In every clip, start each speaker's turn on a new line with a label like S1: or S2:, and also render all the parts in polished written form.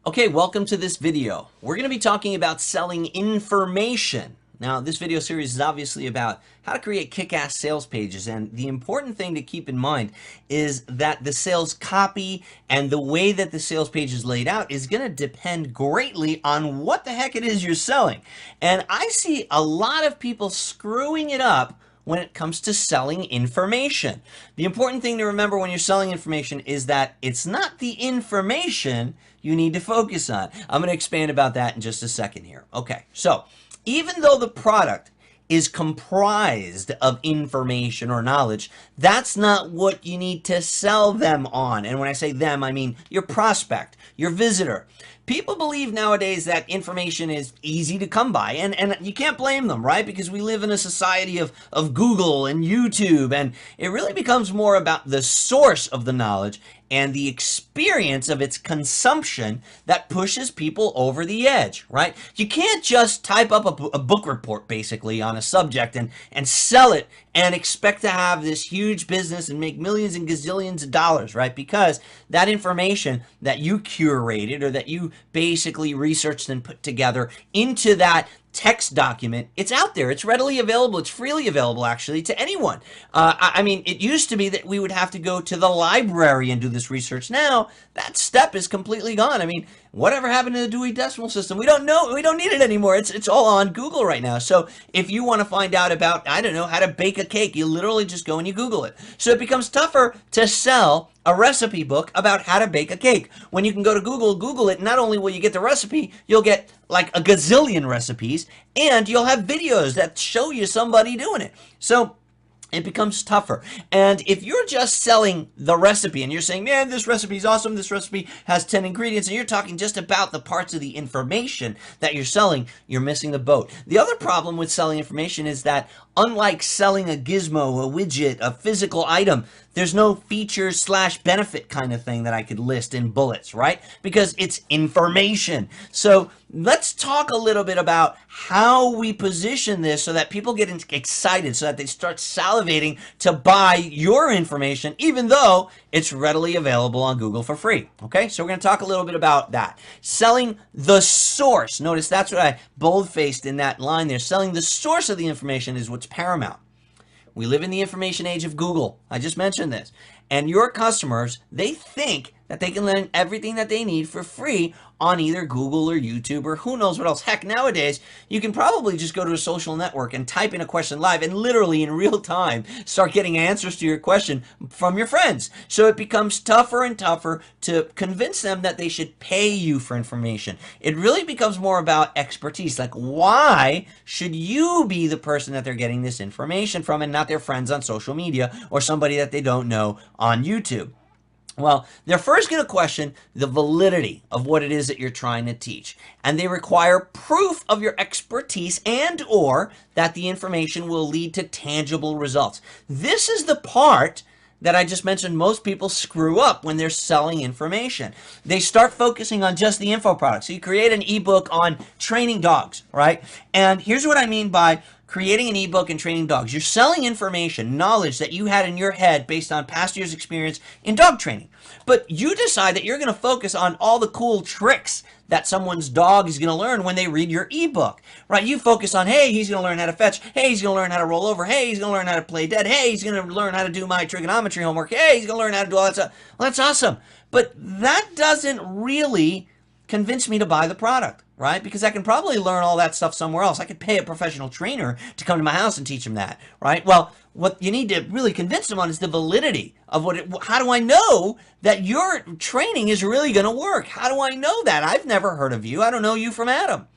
S1: Okay, welcome to this video. We're going to be talking about selling information. Now, this video series is obviously about how to create kick-ass sales pages, and the important thing to keep in mind is that the sales copy and the way that the sales page is laid out is going to depend greatly on what the heck it is you're selling. And I see a lot of people screwing it up when it comes to selling information. The important thing to remember when you're selling information is that it's not the information you need to focus on. I'm going to expand about that in just a second here. Okay, so even though the product is comprised of information or knowledge, that's not what you need to sell them on. And when I say them, I mean your prospect, your visitor. People believe nowadays that information is easy to come by, and you can't blame them, right? Because we live in a society of Google and YouTube, and it really becomes more about the source of the knowledge and the experience of its consumption that pushes people over the edge, right? You can't just type up a book report, basically, on a subject and sell it and expect to have this huge business and make millions and gazillions of dollars, right? Because that information that you curated or that you basically researched and put together into that text document, it's out there, it's readily available, it's freely available actually to anyone. I mean, it used to be that we would have to go to the library and do this research. Now that step is completely gone. I mean, whatever happened to the Dewey Decimal System? We don't know. We don't need it anymore. It's all on Google right now. So if you want to find out about, I don't know, how to bake a cake, you literally just go and you Google it. So it becomes tougher to sell a recipe book about how to bake a cake. When you can go to Google it, not only will you get the recipe, you'll get like a gazillion recipes, and you'll have videos that show you somebody doing it. So it becomes tougher. And if you're just selling the recipe and you're saying, man, this recipe is awesome, this recipe has 10 ingredients, and you're talking just about the parts of the information that you're selling, you're missing the boat. The other problem with selling information is that unlike selling a gizmo, a widget, a physical item, there's no feature slash benefit kind of thing that I could list in bullets, right? Because it's information. So let's talk a little bit about how we position this so that people get excited, so that they start salivating to buy your information, even though it's readily available on Google for free. Okay, so we're going to talk a little bit about that. Selling the source. Notice that's what I bold-faced in that line there. Selling the source of the information is what's paramount. We live in the information age of Google. I just mentioned this. And your customers, they think that they can learn everything that they need for free on either Google or YouTube or who knows what else. Heck, nowadays, you can probably just go to a social network and type in a question live and literally in real time start getting answers to your question from your friends. So it becomes tougher and tougher to convince them that they should pay you for information. It really becomes more about expertise. Like, why should you be the person that they're getting this information from and not their friends on social media or somebody that they don't know on YouTube? Well, they're first going to question the validity of what it is that you're trying to teach, and they require proof of your expertise and or that the information will lead to tangible results. This is the part that I just mentioned most people screw up when they're selling information. They start focusing on just the info product. So you create an ebook on training dogs, right? And here's what I mean by creating an ebook and training dogs. You're selling information, knowledge that you had in your head based on past years' experience in dog training. But you decide that you're going to focus on all the cool tricks that someone's dog is going to learn when they read your ebook, right? You focus on, hey, he's going to learn how to fetch. Hey, he's going to learn how to roll over. Hey, he's going to learn how to play dead. Hey, he's going to learn how to do my trigonometry homework. Hey, he's going to learn how to do all that stuff. Well, that's awesome. But that doesn't really convince me to buy the product, right? Because I can probably learn all that stuff somewhere else. I could pay a professional trainer to come to my house and teach him that, right? Well, what you need to really convince them on is the validity of how do I know that your training is really going to work? How do I know that? I've never heard of you. I don't know you from Adam.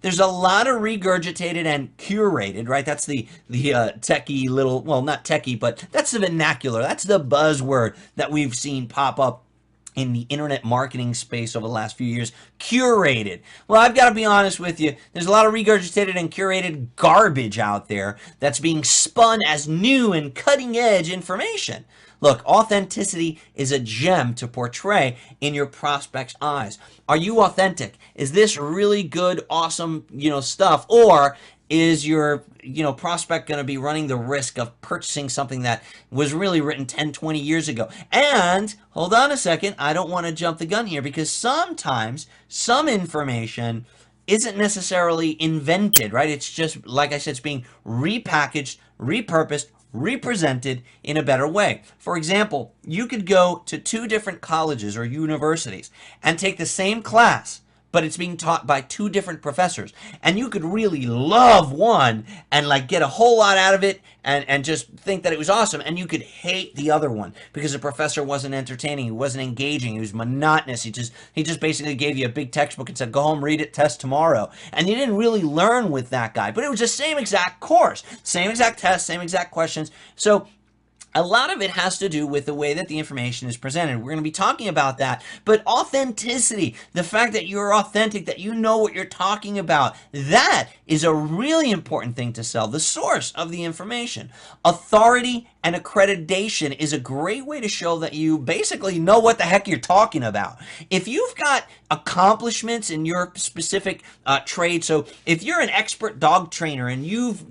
S1: There's a lot of regurgitated and curated, right? That's the techie little, well, not techie, but that's the vernacular. That's the buzzword that we've seen pop up in the internet marketing space over the last few years. Curated. Well, I've got to be honest with you. There's a lot of regurgitated and curated garbage out there that's being spun as new and cutting edge information. Look, authenticity is a gem to portray in your prospect's eyes. Are you authentic? Is this really good, awesome, stuff? Or is your prospect going to be running the risk of purchasing something that was really written 10, 20 years ago? And hold on a second, I don't want to jump the gun here, because sometimes some information isn't necessarily invented, right? It's just, like I said, it's being repackaged, repurposed, represented in a better way. For example, you could go to 2 different colleges or universities and take the same class, but it's being taught by 2 different professors. And you could really love one and like get a whole lot out of it and just think that it was awesome. And you could hate the other one because the professor wasn't entertaining, he wasn't engaging, he was monotonous. He just basically gave you a big textbook and said, go home, read it, test tomorrow. And you didn't really learn with that guy, but it was the same exact course, same exact test, same exact questions. So a lot of it has to do with the way that the information is presented. We're going to be talking about that. But authenticity, the fact that you're authentic, that you know what you're talking about, that is a really important thing to sell. The source of the information. Authority and accreditation is a great way to show that you basically know what the heck you're talking about. If you've got accomplishments in your specific trade, so if you're an expert dog trainer and you've,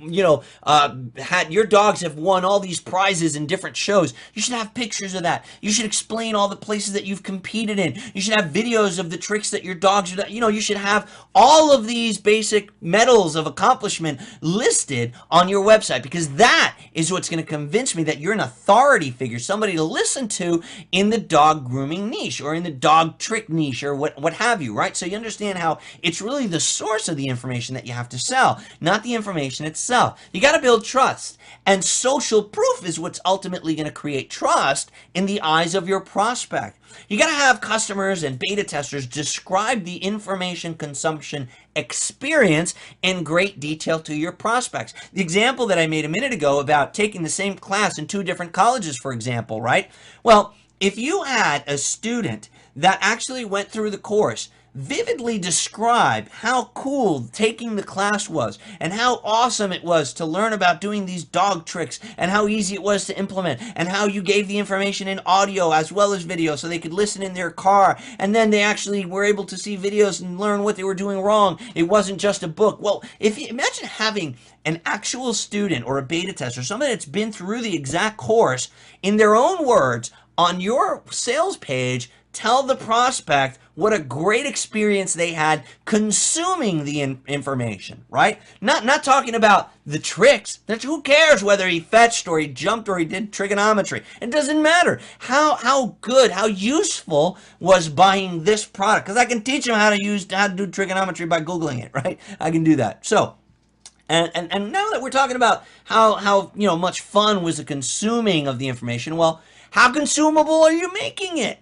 S1: had your dogs have won all these prizes in different shows, you should have pictures of that. You should explain all the places that you've competed in. You should have videos of the tricks that your dogs are, you should have all of these basic medals of accomplishment listed on your website, because that is what's going to convince me that you're an authority figure, somebody to listen to in the dog grooming niche or in the dog trick niche or what have you, right? So you understand how it's really the source of the information that you have to sell, not the information itself. You got to build trust. And social proof is what's ultimately going to create trust in the eyes of your prospect. You got to have customers and beta testers describe the information consumption experience in great detail to your prospects. The example that I made a minute ago about taking the same class in 2 different colleges, for example, right? Well, if you had a student that actually went through the course, vividly describe how cool taking the class was and how awesome it was to learn about doing these dog tricks and how easy it was to implement and how you gave the information in audio as well as video so they could listen in their car, and then they actually were able to see videos and learn what they were doing wrong. It wasn't just a book. Well, if you imagine having an actual student or a beta tester, somebody that's been through the exact course, in their own words on your sales page, tell the prospect what a great experience they had consuming the information, right? Not talking about the tricks. Who cares whether he fetched or he jumped or he did trigonometry? It doesn't matter. How good, how useful was buying this product? Because I can teach him how to do trigonometry by Googling it, right? I can do that. So, and now that we're talking about how much fun was the consuming of the information, well, how consumable are you making it?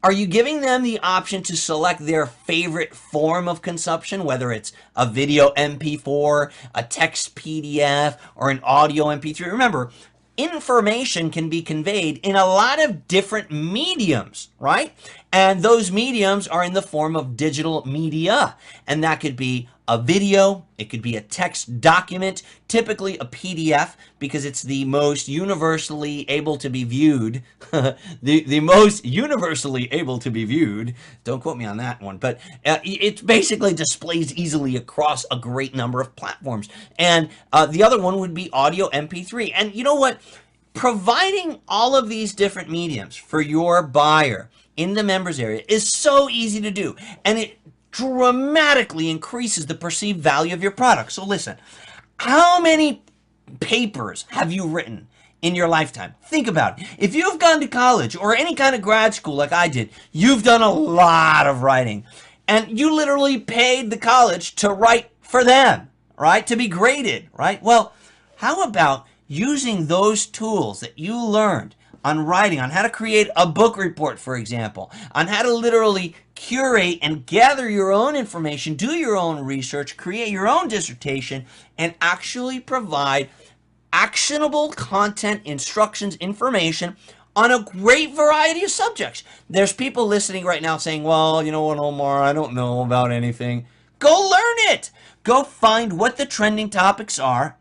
S1: Are you giving them the option to select their favorite form of consumption, whether it's a video MP4, a text PDF, or an audio MP3? Remember, information can be conveyed in a lot of different mediums, right? And those mediums are in the form of digital media. And that could be a video, it could be a text document, typically a PDF, because it's the most universally able to be viewed. the most universally able to be viewed. Don't quote me on that one, but it basically displays easily across a great number of platforms. And the other one would be audio MP3. And you know what? Providing all of these different mediums for your buyer in the members area is so easy to do, and it dramatically increases the perceived value of your product. So listen, how many papers have you written in your lifetime? Think about it. If you've gone to college or any kind of grad school like I did, you've done a lot of writing, and you literally paid the college to write for them, right? To be graded, right? Well, how about using those tools that you learned on writing, on how to create a book report, for example, on how to literally curate and gather your own information, do your own research, create your own dissertation, and actually provide actionable content, instructions, information on a great variety of subjects. There's people listening right now saying, well, you know what, Omar, I don't know about anything. Go learn it. Go find what the trending topics are,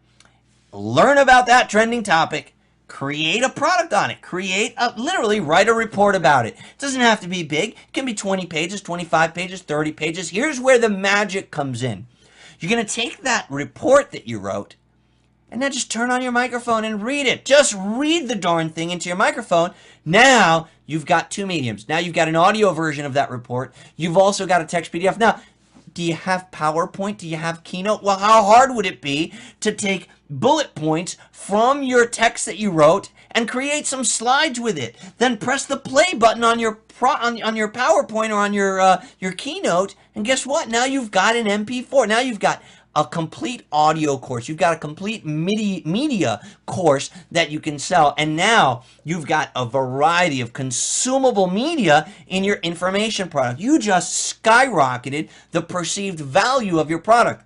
S1: learn about that trending topic, create a product on it, literally write a report about it. It doesn't have to be big. It can be 20 pages, 25 pages, 30 pages. Here's where the magic comes in. You're going to take that report that you wrote and now just turn on your microphone and read it. Just read the darn thing into your microphone. Now you've got two mediums. Now you've got an audio version of that report. You've also got a text PDF. Now, do you have PowerPoint? Do you have Keynote? Well, how hard would it be to take bullet points from your text that you wrote and create some slides with it? Then press the play button on your on your PowerPoint or on your Keynote, and guess what? Now you've got an MP4. Now you've got a complete audio course. You've got a complete media course that you can sell. And now you've got a variety of consumable media in your information product. You just skyrocketed the perceived value of your product.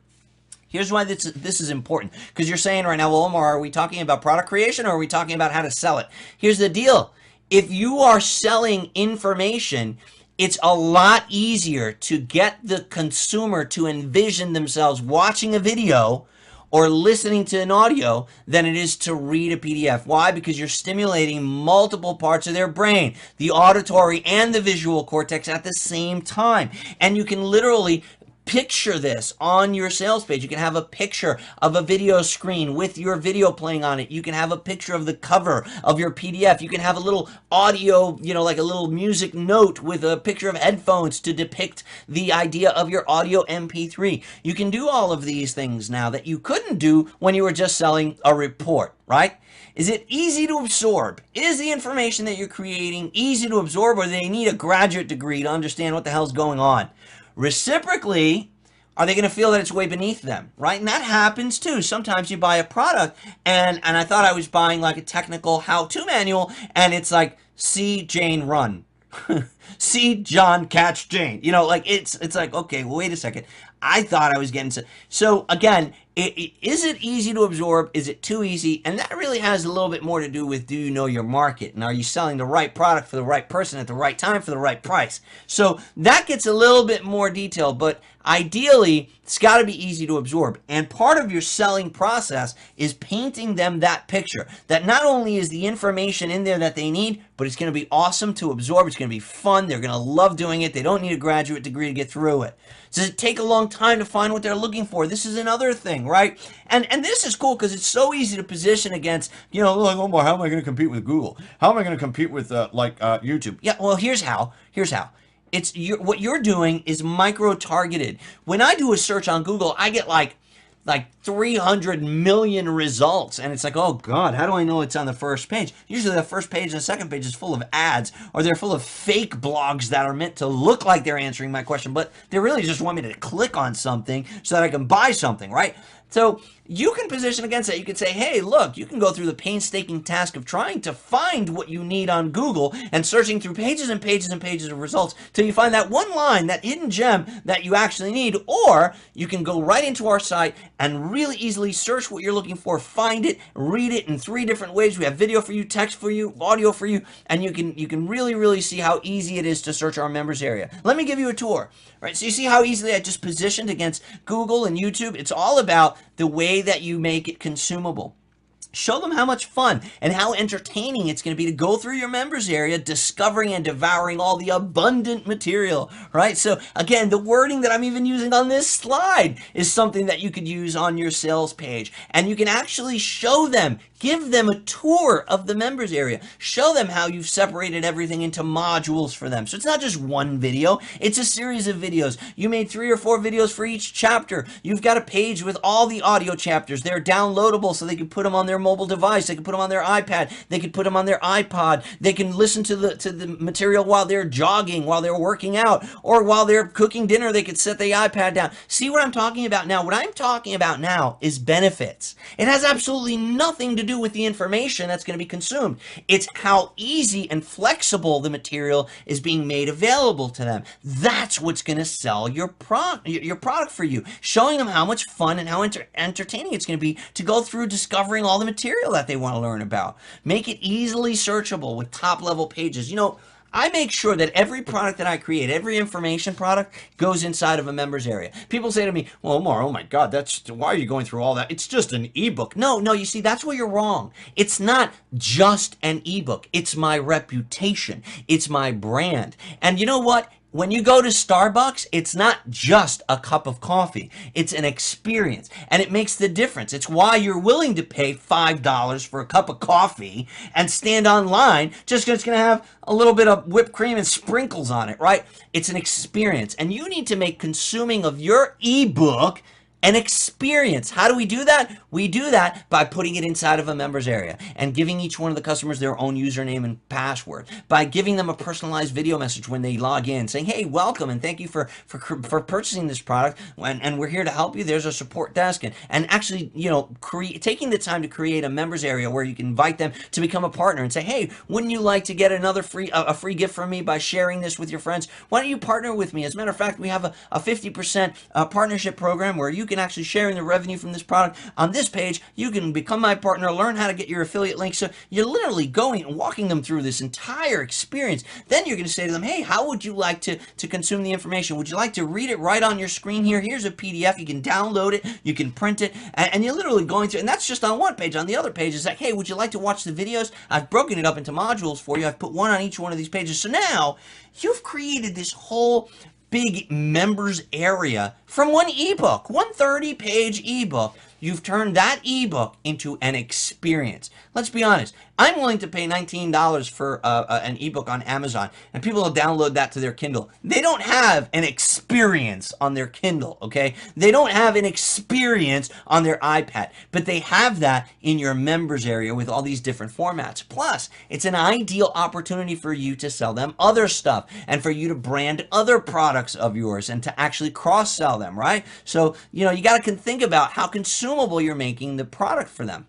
S1: Here's why this is important. Because you're saying right now, well, Omar, are we talking about product creation or are we talking about how to sell it? Here's the deal. If you are selling information, it's a lot easier to get the consumer to envision themselves watching a video or listening to an audio than it is to read a PDF. Why? Because you're stimulating multiple parts of their brain, the auditory and the visual cortex at the same time. And you can literally picture this on your sales page. You can have a picture of a video screen with your video playing on it. You can have a picture of the cover of your PDF. You can have a little audio, like a little music note with a picture of headphones to depict the idea of your audio MP3. You can do all of these things now that you couldn't do when you were just selling a report, right? Is it easy to absorb? Is the information that you're creating easy to absorb, or do they need a graduate degree to understand what the hell's going on? Reciprocally, are they going to feel that it's way beneath them, right? And that happens too. Sometimes you buy a product and I thought I was buying like a technical how-to manual, and it's like, see Jane run. See John catch Jane. It's like, okay, well, wait a second. I thought I was getting so again, is it easy to absorb? Is it too easy? And that really has a little bit more to do with, do you know your market? And are you selling the right product for the right person at the right time for the right price? So that gets a little bit more detailed, but ideally, it's got to be easy to absorb. And part of your selling process is painting them that picture, that not only is the information in there that they need, but it's going to be awesome to absorb. It's going to be fun. They're going to love doing it. They don't need a graduate degree to get through it. Does it take a long time to find what they're looking for? This is another thing, right? And this is cool because it's so easy to position against, like, Omar, how am I going to compete with Google? How am I going to compete with YouTube? Yeah, well, here's how. What you're doing is micro-targeted. When I do a search on Google, I get like 300 million results, and it's like, oh God, how do I know it's on the first page? Usually the first page and the second page is full of ads, or they're full of fake blogs that are meant to look like they're answering my question, but they really just want me to click on something so that I can buy something, right? So you can position against that. You can say, hey, look, you can go through the painstaking task of trying to find what you need on Google and searching through pages and pages and pages of results till you find that one line, that hidden gem that you actually need. Or you can go right into our site and really easily search what you're looking for, find it, read it in 3 different ways. We have video for you, text for you, audio for you, and you can really, really see how easy it is to search our members area. Let me give you a tour. Right, so you see how easily I just positioned against Google and YouTube? It's all about the way that you make it consumable. Show them how much fun and how entertaining it's going to be to go through your members area, discovering and devouring all the abundant material, right? So again, the wording that I'm even using on this slide is something that you could use on your sales page. And you can actually show them, give them a tour of the members area. Show them how you've separated everything into modules for them. So it's not just one video, it's a series of videos. You made 3 or 4 videos for each chapter. You've got a page with all the audio chapters. They're downloadable so they can put them on their mobile device. They can put them on their iPad. They can put them on their iPod. They can listen to the material while they're jogging, while they're working out, or while they're cooking dinner. They could set the iPad down. See what I'm talking about now? What I'm talking about now is benefits. It has absolutely nothing to do with the information that's going to be consumed. It's how easy and flexible the material is being made available to them. That's what's going to sell your product for you. Showing them how much fun and how entertaining it's going to be to go through discovering all the material that they want to learn about. Make it easily searchable with top-level pages. I make sure that every product that I create, every information product, goes inside of a members area. People say to me, well, Omar, oh my God, why are you going through all that? It's just an ebook. No, you see, that's where you're wrong. It's not just an ebook. It's my reputation. It's my brand. And you know what? When you go to Starbucks, it's not just a cup of coffee. It's an experience, and it makes the difference. It's why you're willing to pay $5 for a cup of coffee and stand online just because it's going to have a little bit of whipped cream and sprinkles on it, right? It's an experience, and you need to make consuming of your ebook an experience. How do we do that? We do that by putting it inside of a members area and giving each one of the customers their own username and password, by giving them a personalized video message when they log in saying, hey, welcome and thank you for purchasing this product, and we're here to help you. There's a support desk, and actually, you know, taking the time to create a members area where you can invite them to become a partner and say, hey, wouldn't you like to get another free gift from me by sharing this with your friends? Why don't you partner with me? As a matter of fact, we have a 50% partnership program where you can actually share in the revenue from this product. On this page, you can become my partner, learn how to get your affiliate link. So you're literally going and walking them through this entire experience. Then you're going to say to them, hey, how would you like to consume the information? Would you like to read it right on your screen here? Here's a PDF. You can download it. You can print it. And you're literally going through, and that's just on one page. On the other page is like, hey, would you like to watch the videos? I've broken it up into modules for you. I've put one on each one of these pages. So now you've created this whole big members area from one ebook, one 30-page ebook. You've turned that ebook into an experience. Let's be honest. I'm willing to pay $19 for an ebook on Amazon, and people will download that to their Kindle. They don't have an experience on their Kindle, okay? They don't have an experience on their iPad, but they have that in your members area with all these different formats. Plus, it's an ideal opportunity for you to sell them other stuff and for you to brand other products of yours and to actually cross-sell them, right? So, you know, you got to think about how consumable you're making the product for them.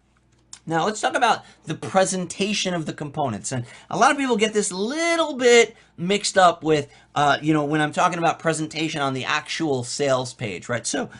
S1: Now, let's talk about the presentation of the components. And a lot of people get this little bit mixed up with, you know, when I'm talking about presentation on the actual sales page, right? So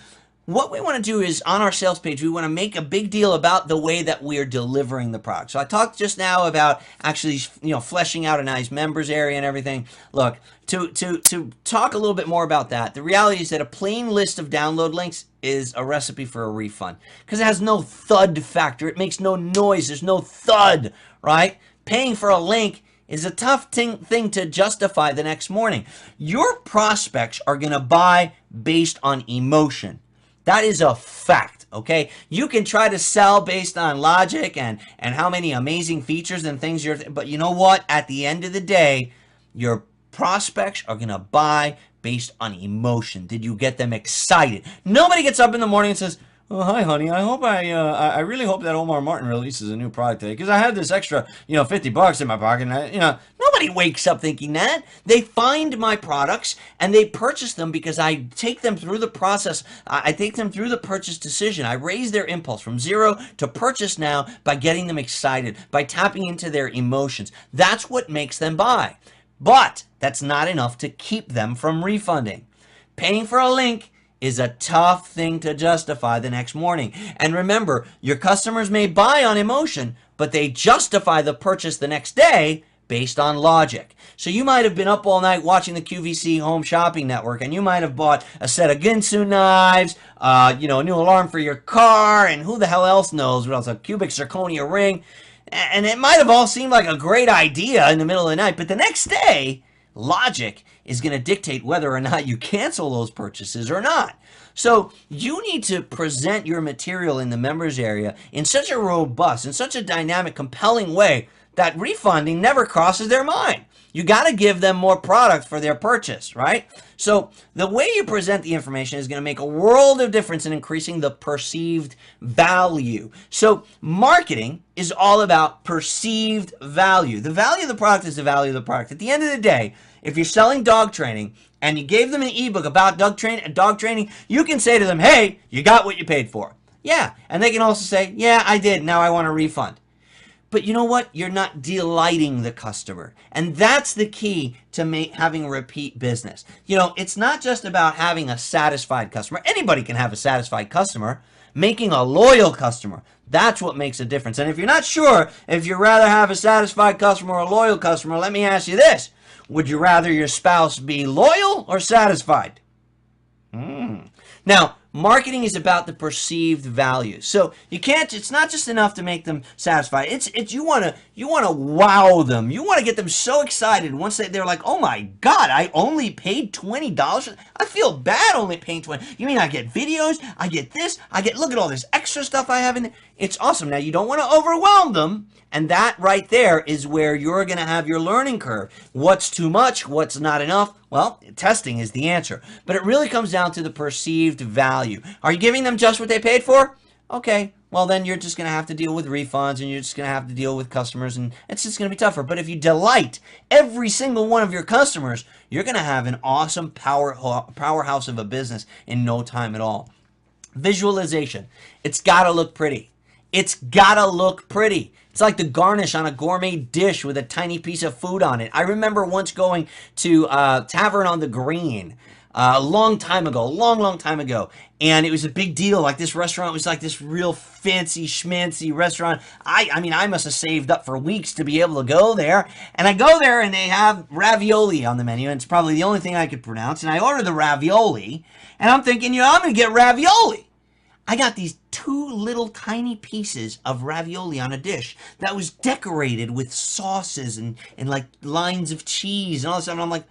S1: what we want to do is on our sales page, we want to make a big deal about the way that we're delivering the product. So I talked just now about actually, you know, fleshing out a nice members area and everything. Look, to talk a little bit more about that, the reality is that a plain list of download links is a recipe for a refund because it has no thud factor. It makes no noise. There's no thud, right? Paying for a link is a tough thing to justify the next morning. Your prospects are going to buy based on emotion. That is a fact, okay? You can try to sell based on logic and how many amazing features and things but you know what? At the end of the day, your prospects are going to buy based on emotion. Did you get them excited? Nobody gets up in the morning and says, oh, hi, honey. I really hope that Omar Martin releases a new product today because I have this extra, you know, $50 in my pocket. And you know, nobody wakes up thinking that. They find my products and they purchase them because I take them through the process. I take them through the purchase decision. I raise their impulse from zero to purchase now by getting them excited, by tapping into their emotions. That's what makes them buy. But that's not enough to keep them from refunding. Paying for a link is a tough thing to justify the next morning. And remember, your customers may buy on emotion, but they justify the purchase the next day based on logic. So you might have been up all night watching the QVC Home Shopping Network, and you might have bought a set of Ginsu knives, you know, a new alarm for your car, and who the hell else knows what else, a cubic zirconia ring. And it might have all seemed like a great idea in the middle of the night, but the next day, logic is going to dictate whether or not you cancel those purchases or not. So you need to present your material in the members area in such a robust, in such a dynamic, compelling way that refunding never crosses their mind. You got to give them more product for their purchase, right? So the way you present the information is going to make a world of difference in increasing the perceived value. So marketing is all about perceived value. The value of the product is the value of the product. At the end of the day, if you're selling dog training and you gave them an ebook about dog training, you can say to them, hey, you got what you paid for. Yeah, and they can also say, yeah, I did. Now I want a refund. But you know what? You're not delighting the customer. And that's the key to having repeat business. You know, it's not just about having a satisfied customer. Anybody can have a satisfied customer. Making a loyal customer, that's what makes a difference. And if you're not sure if you'd rather have a satisfied customer or a loyal customer, let me ask you this. Would you rather your spouse be loyal or satisfied? Now, marketing is about the perceived value. So you can't, it's not just enough to make them satisfied. You want You want to wow them. You want to get them so excited once they're like, oh my God, I only paid $20. I feel bad only paying $20. You mean I get videos? I get this? Look at all this extra stuff I have in there. It's awesome. Now, you don't want to overwhelm them. And that right there is where you're going to have your learning curve. What's too much? What's not enough? Well, testing is the answer. But it really comes down to the perceived value. Are you giving them just what they paid for? Okay, well then you're just going to have to deal with refunds, and you're just going to have to deal with customers, and it's just going to be tougher. But if you delight every single one of your customers, you're going to have an awesome powerhouse of a business in no time at all. Visualization. It's got to look pretty. It's got to look pretty. It's like the garnish on a gourmet dish with a tiny piece of food on it. I remember once going to Tavern on the Green a long time ago, long time ago. And it was a big deal. Like, this restaurant was like this real fancy schmancy restaurant. I mean, I must have saved up for weeks to be able to go there. And I go there and they have ravioli on the menu. And it's probably the only thing I could pronounce. And I order the ravioli. And I'm thinking, I'm going to get ravioli. I got these 2 little tiny pieces of ravioli on a dish that was decorated with sauces and like lines of cheese and all this stuff. And I'm like,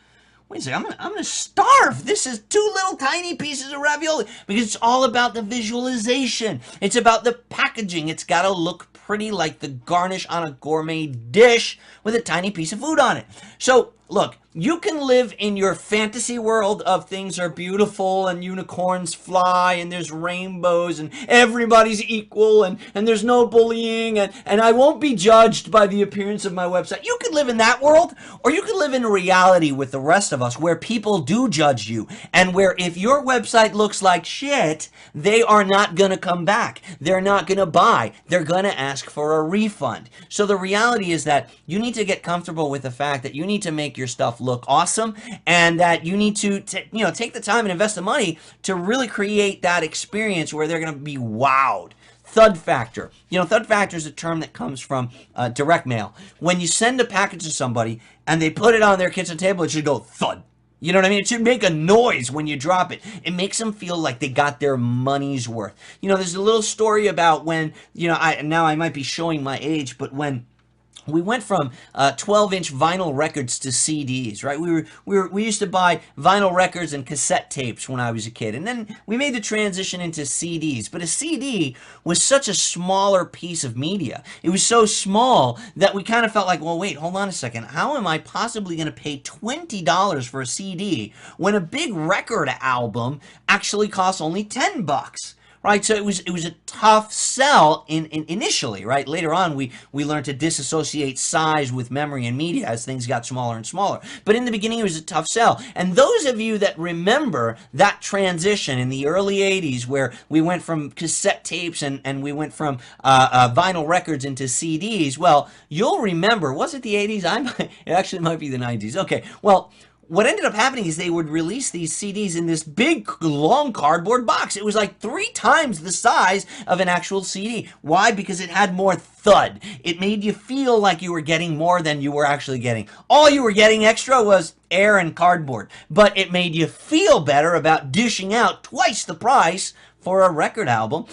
S1: wait a second, I'm gonna starve. This is 2 little tiny pieces of ravioli, because it's all about the visualization. It's about the packaging. It's got to look pretty, like the garnish on a gourmet dish with a tiny piece of food on it. So look, you can live in your fantasy world of things are beautiful and unicorns fly and there's rainbows and everybody's equal and there's no bullying and I won't be judged by the appearance of my website. You can live in that world, or you can live in reality with the rest of us, where people do judge you, and where if your website looks like shit, they are not going to come back. They're not going to buy. They're going to ask for a refund. So the reality is that you need to get comfortable with the fact that you need to make your stuff look awesome, and that you need to take the time and invest the money to really create that experience where they're going to be wowed. Thud factor. Thud factor is a term that comes from direct mail. When you send a package to somebody and they put it on their kitchen table, it should go thud. You know what I mean? It should make a noise when you drop it. It makes them feel like they got their money's worth. There's a little story about when, now I might be showing my age, but when we went from 12-inch vinyl records to CDs, right? We used to buy vinyl records and cassette tapes when I was a kid, and then we made the transition into CDs. But a CD was such a smaller piece of media. It was so small that we kind of felt like, well, wait, hold on a second. How am I possibly going to pay $20 for a CD when a big record album actually costs only $10? Right, so it was a tough sell initially, right? Later on, we learned to disassociate size with memory and media as things got smaller and smaller. But in the beginning, it was a tough sell. And those of you that remember that transition in the early 80s, where we went from cassette tapes and we went from vinyl records into CDs, well, you'll remember, was it the 80s? It actually might be the 90s. Okay, well, what ended up happening is they would release these CDs in this big, long cardboard box. It was like 3 times the size of an actual CD. Why? Because it had more thud. It made you feel like you were getting more than you were actually getting. All you were getting extra was air and cardboard. But it made you feel better about dishing out twice the price for a record album,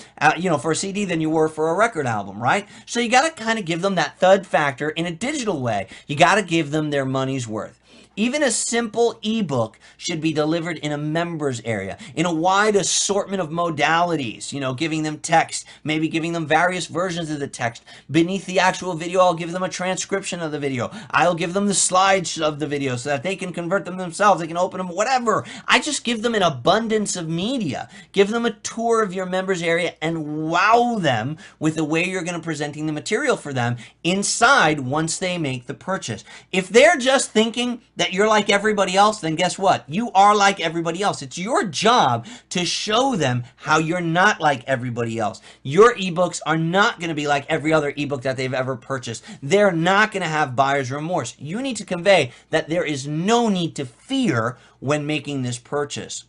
S1: for a CD than you were for a record album, right? So you got to kind of give them that thud factor in a digital way. You got to give them their money's worth. Even a simple ebook should be delivered in a members area, in a wide assortment of modalities, giving them text, maybe giving them various versions of the text. Beneath the actual video, I'll give them a transcription of the video. I'll give them the slides of the video so that they can convert them themselves. They can open them, whatever. I just give them an abundance of media. Give them a tour of your members area and wow them with the way you're going to presenting the material for them inside once they make the purchase. If they're just thinking that you're like everybody else, then guess what? You are like everybody else. It's your job to show them how you're not like everybody else. Your ebooks are not going to be like every other ebook that they've ever purchased. They're not going to have buyer's remorse. You need to convey that there is no need to fear when making this purchase.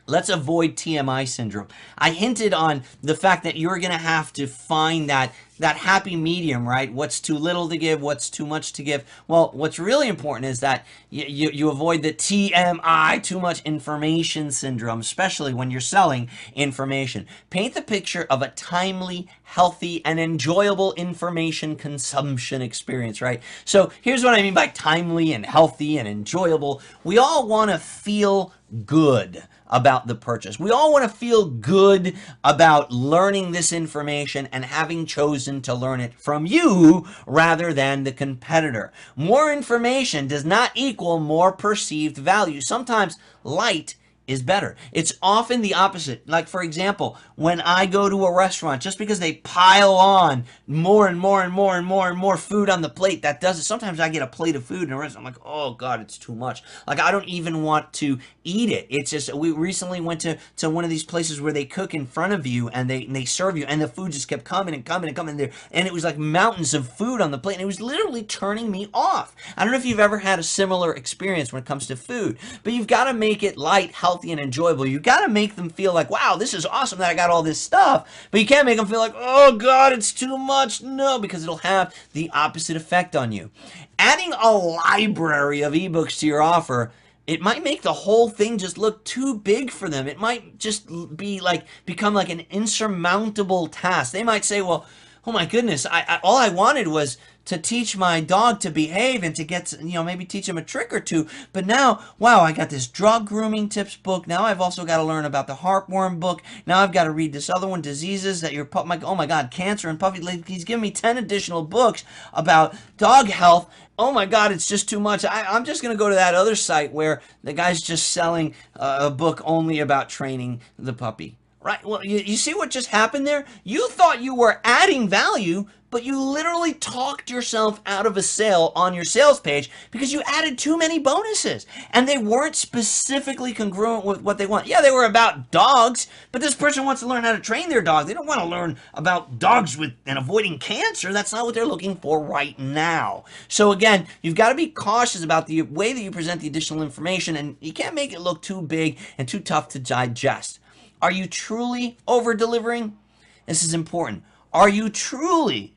S1: Let's avoid TMI syndrome. I hinted on the fact that you're going to have to find that that happy medium, right? What's too little to give, what's too much to give. Well, what's really important is that you avoid the TMI, too much information syndrome, especially when you're selling information. Paint the picture of a timely, healthy, and enjoyable information consumption experience, right? So here's what I mean by timely and healthy and enjoyable. We all want to feel good about the purchase. We all want to feel good about learning this information and having chosen to learn it from you rather than the competitor. More information does not equal more perceived value. Sometimes light is better. It's often the opposite. Like, for example, when I go to a restaurant, just because they pile on more and more and more and more and more food on the plate, that does it. Sometimes I get a plate of food in a restaurant, I'm like, oh God, it's too much. Like, I don't even want to eat it. It's just, we recently went to one of these places where they cook in front of you and they serve you, and the food just kept coming and coming and coming there, and it was like mountains of food on the plate, and it was literally turning me off. I don't know if you've ever had a similar experience when it comes to food, but you've got to make it light, healthy, and enjoyable. You got to make them feel like, wow, this is awesome that I got all this stuff, but you can't make them feel like, oh God, it's too much. No, because it'll have the opposite effect on you. Adding a library of ebooks to your offer, it might make the whole thing just look too big for them. It might just be like, become like an insurmountable task. They might say, well, oh my goodness, all I wanted was to teach my dog to behave and to get, maybe teach him a trick or two. But now, wow, I got this drug grooming tips book. Now I've also got to learn about the heartworm book. Now I've got to read this other one, diseases that your pup, oh my God, cancer and puppy. He's giving me 10 additional books about dog health. Oh my God, it's just too much. I'm just going to go to that other site where the guy's just selling a book only about training the puppy. Right? Well, you see what just happened there? You thought you were adding value, but you literally talked yourself out of a sale on your sales page because you added too many bonuses, and they weren't specifically congruent with what they want. Yeah, they were about dogs, but this person wants to learn how to train their dog. They don't want to learn about dogs and avoiding cancer. That's not what they're looking for right now. So again, you've got to be cautious about the way that you present the additional information, and you can't make it look too big and too tough to digest. Are you truly over-delivering? This is important. Are you truly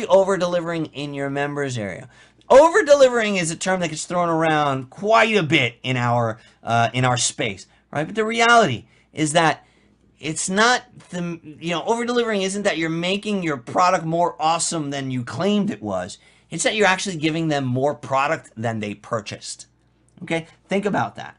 S1: over-delivering in your members area? Over-delivering is a term that gets thrown around quite a bit in our space, right? But the reality is that it's not over-delivering isn't that you're making your product more awesome than you claimed it was. It's that you're actually giving them more product than they purchased. Okay? Think about that.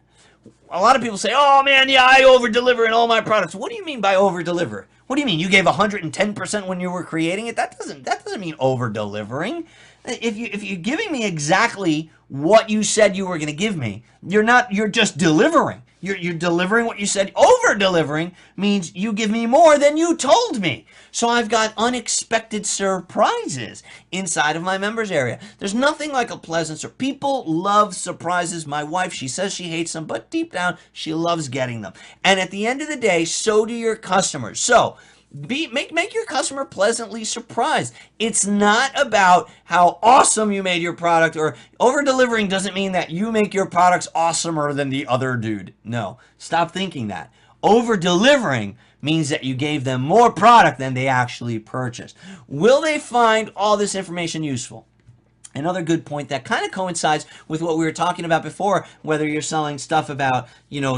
S1: A lot of people say, oh man, yeah, I over-deliver in all my products. What do you mean by over-deliver? What do you mean? You gave 110% when you were creating it? That doesn't mean over-delivering. If you're giving me exactly what you said you were going to give me, you're just delivering. You're delivering what you said. Over-delivering means you give me more than you told me. So I've got unexpected surprises inside of my members area. There's nothing like a pleasant surprise. People love surprises. My wife, she says she hates them, but deep down, she loves getting them. And at the end of the day, so do your customers. So make your customer pleasantly surprised. It's not about how awesome you made your product, or over-delivering doesn't mean that you make your products awesomer than the other dude. No, stop thinking that. Over-delivering means that you gave them more product than they actually purchased. Will they find all this information useful? Another good point that kind of coincides with what we were talking about before, whether you're selling stuff about,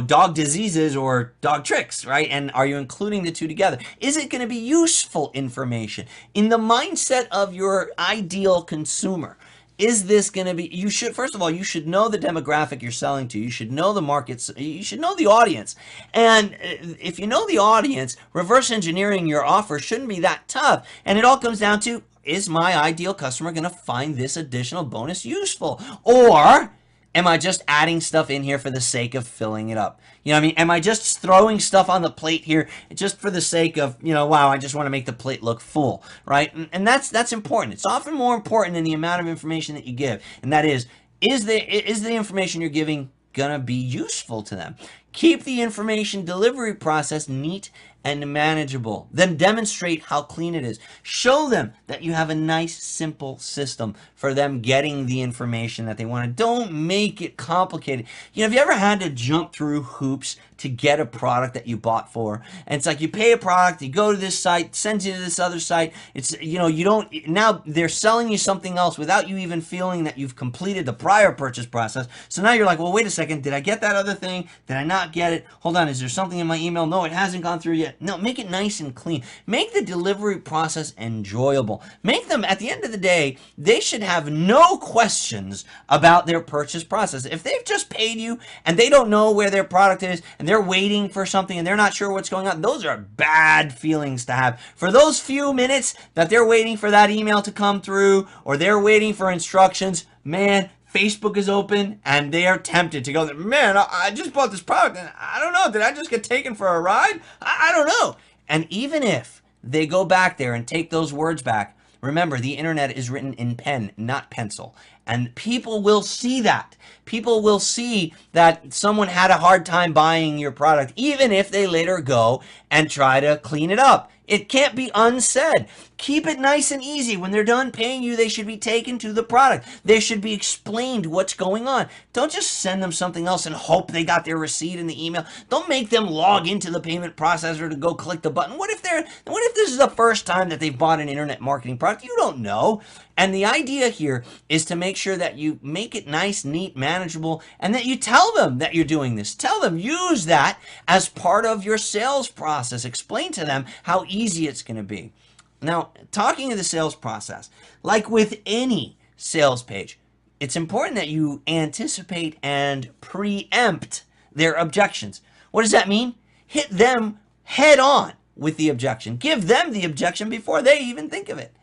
S1: dog diseases or dog tricks, right? And are you including the two together? Is it going to be useful information in the mindset of your ideal consumer? Is this going to be, first of all, you should know the demographic you're selling to. You should know the markets. You should know the audience. And if you know the audience, reverse engineering your offer shouldn't be that tough. And it all comes down to, is my ideal customer going to find this additional bonus useful? Or am I just adding stuff in here for the sake of filling it up? Am I just throwing stuff on the plate here just for the sake of, wow, I just want to make the plate look full, right? And that's important. It's often more important than the amount of information that you give. And that is the information you're giving going to be useful to them? Keep the information delivery process neat and manageable. Then demonstrate how clean it is. Show them that you have a nice, simple system for them getting the information that they want. Don't make it complicated. You know, have you ever had to jump through hoops to get a product that you bought for? And it's like you pay a product, you go to this site, sends you to this other site. It's, you know, you don't, now they're selling you something else without you even feeling that you've completed the prior purchase process. So now you're like, well, wait a second, did I get that other thing? Did I not get it? Hold on, is there something in my email? No, it hasn't gone through yet. No, make it nice and clean. Make the delivery process enjoyable. Make them, at the end of the day, they should have no questions about their purchase process. If they've just paid you and they don't know where their product is and they're waiting for something and they're not sure what's going on, those are bad feelings to have. For those few minutes that they're waiting for that email to come through or they're waiting for instructions, man, Facebook is open and they are tempted to go, man, I just bought this product and I don't know, did I just get taken for a ride? I don't know. And even if they go back there and take those words back, remember, the internet is written in pen, not pencil. And people will see that. People will see that someone had a hard time buying your product, even if they later go and try to clean it up. It can't be unsaid. Keep it nice and easy. When they're done paying you, they should be taken to the product. They should be explained what's going on. Don't just send them something else and hope they got their receipt in the email. Don't make them log into the payment processor to go click the button. What if this is the first time that they've bought an internet marketing product? You don't know. And the idea here is to make sure that you make it nice, neat, manageable, and that you tell them that you're doing this. Tell them, use that as part of your sales process. Explain to them how easy it's going to be. Now, talking of the sales process, like with any sales page, it's important that you anticipate and preempt their objections. What does that mean? Hit them head on with the objection. Give them the objection before they even think of it.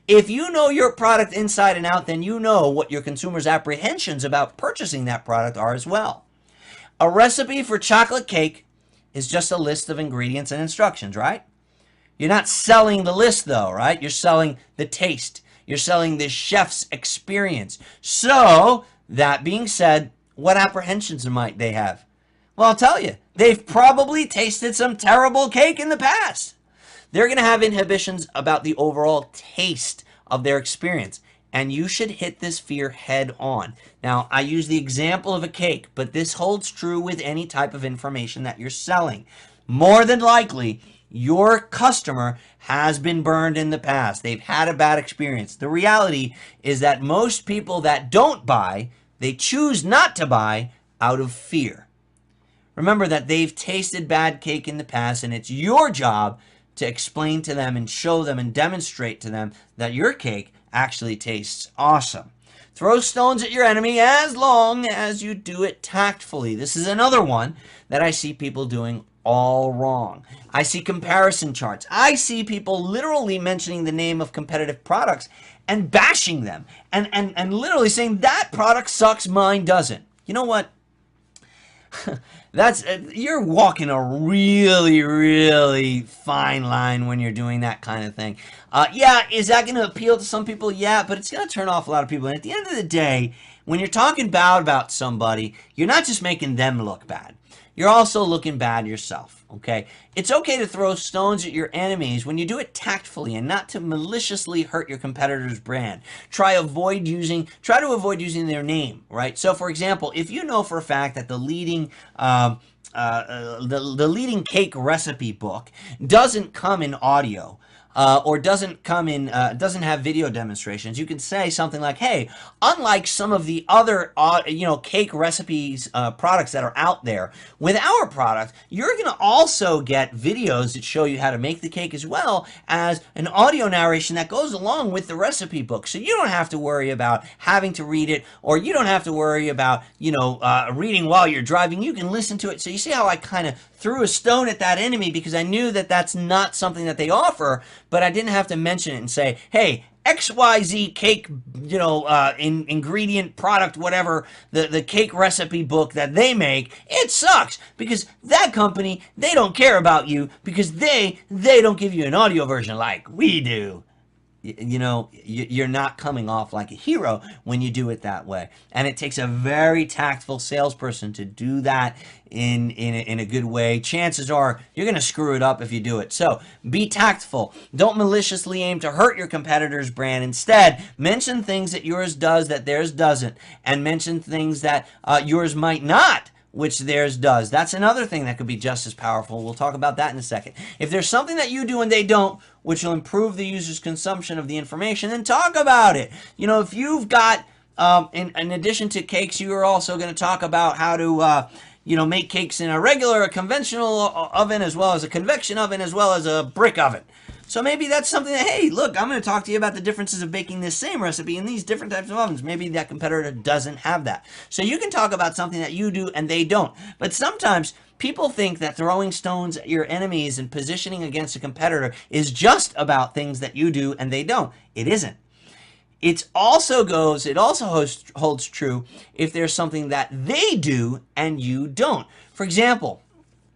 S1: If you know your product inside and out, then you know what your consumer's apprehensions about purchasing that product are as well. A recipe for chocolate cake is just a list of ingredients and instructions, right? You're not selling the list though, right? You're selling the taste. You're selling the chef's experience. So, that being said, what apprehensions might they have? Well, I'll tell you, they've probably tasted some terrible cake in the past. They're going to have inhibitions about the overall taste of their experience. And you should hit this fear head on. Now, I use the example of a cake, but this holds true with any type of information that you're selling. More than likely, your customer has been burned in the past. They've had a bad experience. The reality is that most people that don't buy, they choose not to buy out of fear. Remember that they've tasted bad cake in the past, and it's your job to explain to them and show them and demonstrate to them that your cake actually tastes awesome. Throw stones at your enemy as long as you do it tactfully. This is another one that I see people doing all wrong. I see comparison charts. I see people literally mentioning the name of competitive products and bashing them and literally saying that product sucks, mine doesn't. You know what? You're walking a really, really fine line when you're doing that kind of thing. Yeah, is that going to appeal to some people? Yeah, but it's going to turn off a lot of people. And at the end of the day, when you're talking bad about somebody, you're not just making them look bad. You're also looking bad yourself, okay? It's okay to throw stones at your enemies when you do it tactfully and not to maliciously hurt your competitor's brand. Try to avoid using their name, right? So, for example, if you know for a fact that the leading cake recipe book doesn't come in audio, or doesn't have video demonstrations, you can say something like, hey, unlike some of the other cake recipes products that are out there, with our product you're going to also get videos that show you how to make the cake as well as an audio narration that goes along with the recipe book, so you don't have to worry about having to read it, or you don't have to worry about reading while you're driving. You can listen to it. So you see how I kind of threw a stone at that enemy because I knew that that's not something that they offer, but I didn't have to mention it and say, hey, XYZ cake, ingredient product, whatever, the cake recipe book that they make, it sucks because that company, they don't care about you because they don't give you an audio version like we do. you know, you're not coming off like a hero when you do it that way. And it takes a very tactful salesperson to do that in a good way. Chances are you're going to screw it up if you do it. So be tactful. Don't maliciously aim to hurt your competitor's brand. Instead, mention things that yours does that theirs doesn't, and mention things that yours might not, which theirs does. That's another thing that could be just as powerful. We'll talk about that in a second. If there's something that you do and they don't, which will improve the user's consumption of the information, then talk about it. You know, if you've got, in addition to cakes, you are also going to talk about how to, you know, make cakes in a regular, a conventional oven, as well as a convection oven, as well as a brick oven. So maybe that's something that, hey, look, I'm going to talk to you about the differences of baking this same recipe in these different types of ovens. Maybe that competitor doesn't have that. So you can talk about something that you do and they don't. But sometimes people think that throwing stones at your enemies and positioning against a competitor is just about things that you do and they don't. It isn't. It also holds true if there's something that they do and you don't. For example,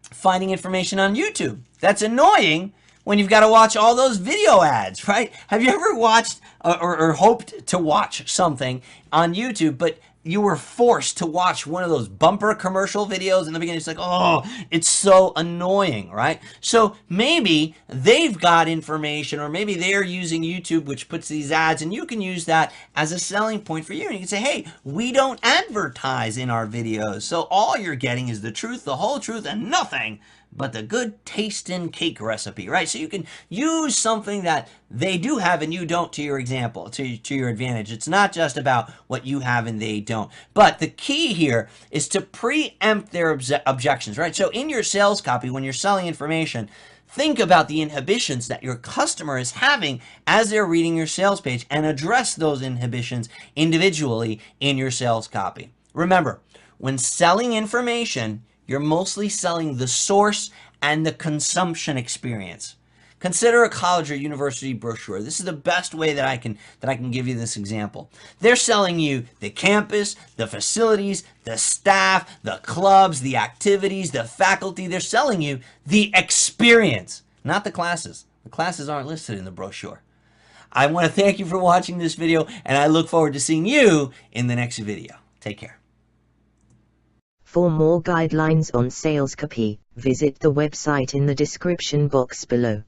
S1: finding information on YouTube. That's annoying when you've got to watch all those video ads, right? Have you ever watched or hoped to watch something on YouTube, but you were forced to watch one of those bumper commercial videos in the beginning? It's like, oh, it's so annoying, right? So maybe they've got information, or maybe they're using YouTube, which puts these ads, and you can use that as a selling point for you. And you can say, hey, we don't advertise in our videos, so all you're getting is the truth, the whole truth, and nothing but the good tasting cake recipe, right? So you can use something that they do have and you don't to your example, to your advantage. It's not just about what you have and they don't. But the key here is to preempt their objections, right? So in your sales copy, when you're selling information, think about the inhibitions that your customer is having as they're reading your sales page and address those inhibitions individually in your sales copy. Remember, when selling information, you're mostly selling the source and the consumption experience. Consider a college or university brochure. This is the best way that I can give you this example. They're selling you the campus, the facilities, the staff, the clubs, the activities, the faculty. They're selling you the experience, not the classes. The classes aren't listed in the brochure. I want to thank you for watching this video, and I look forward to seeing you in the next video. Take care.
S2: For more guidelines on sales copy, visit the website in the description box below.